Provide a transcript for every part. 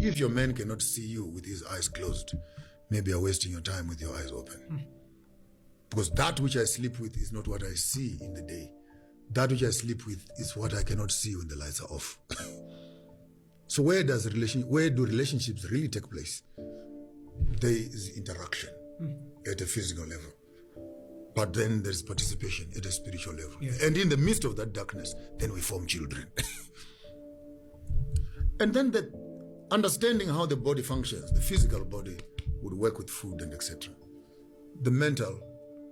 If your man cannot see you with his eyes closed, maybe you're wasting your time with your eyes open. Because that which I sleep with is not what I see in the day. That which I sleep with is what I cannot see when the lights are off. So where do relationships really take place? There is interaction at a physical level. But then there's participation at a spiritual level. Yeah. And in the midst of that darkness, then we form children. And then the understanding how the body functions, the physical body would work with food and etc. The mental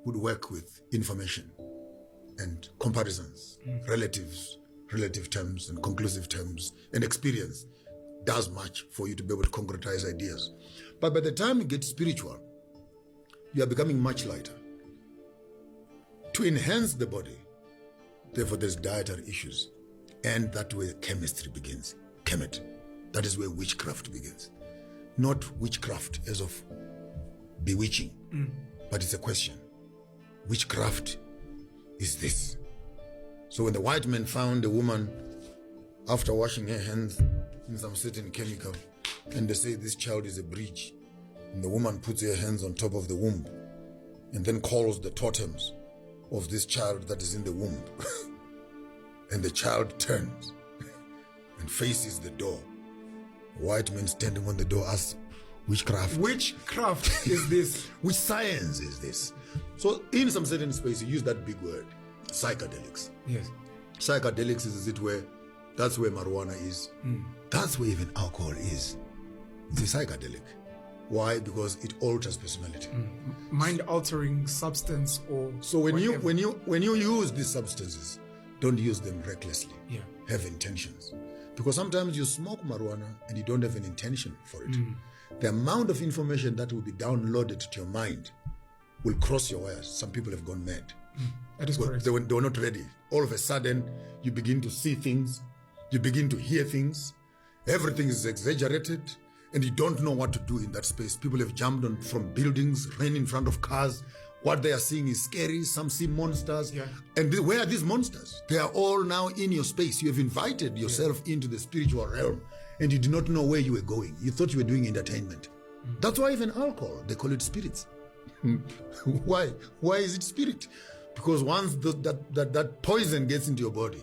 would work with information and comparisons, relative terms and conclusive terms, and experience does much for you to be able to concretize ideas. But by the time you get spiritual, you are becoming much lighter. To enhance the body, therefore there's dietary issues. And that's where chemistry begins. Chemet. That is where witchcraft begins. Not witchcraft as of bewitching, but it's a question. Witchcraft is this. So when the white man found a woman after washing her hands in some certain chemical, and they say this child is a breach, and the woman puts her hands on top of the womb and then calls the totems of this child that is in the womb. And the child turns and faces the door. The white man standing on the door asks, witchcraft. Witchcraft is this? Which science is this? So in some certain space, you use that big word, psychedelics. Yes. Psychedelics is it where, that's where marijuana is. That's where even alcohol is. It's a psychedelic. Why? Because it alters personality. Mind-altering substance or so when you use these substances, don't use them recklessly. Yeah. Have intentions. Because sometimes you smoke marijuana and you don't have an intention for it. The amount of information that will be downloaded to your mind will cross your wires. Some people have gone mad. That is correct. They were not ready. All of a sudden, you begin to see things. You begin to hear things. Everything is exaggerated. And you don't know what to do in that space. People have jumped on from buildings, ran in front of cars. What they are seeing is scary. Some see monsters. Yeah. And where are these monsters? They are all now in your space. You have invited yourself into the spiritual realm and you did not know where you were going. You thought you were doing entertainment. That's why even alcohol, they call it spirits. Why? Why is it spirit? Because once that poison gets into your body,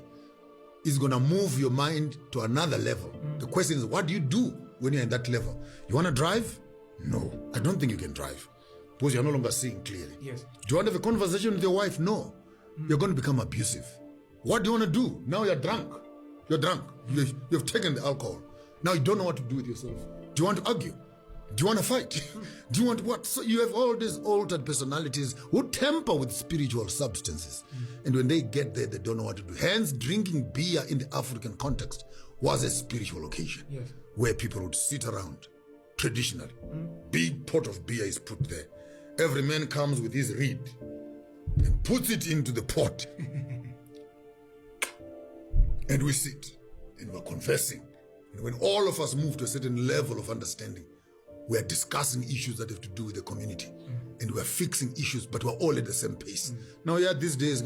it's going to move your mind to another level. The question is, what do you do when you're in that level? You want to drive? No, I don't think you can drive because you're no longer seeing clearly. Yes. Do you want to have a conversation with your wife? No. You're going to become abusive. What do you want to do? Now you're drunk. You're drunk. You've taken the alcohol. Now you don't know what to do with yourself. Do you want to argue? Do you want to fight? Do you want what? So you have all these altered personalities who tamper with spiritual substances. And when they get there, they don't know what to do. Hence, drinking beer in the African context was a spiritual occasion. Yes. Where people would sit around, traditionally. Big pot of beer is put there. Every man comes with his reed and puts it into the pot. And we sit and we're confessing. And when all of us move to a certain level of understanding, we are discussing issues that have to do with the community. And we are fixing issues, but we're all at the same pace. Now, these days,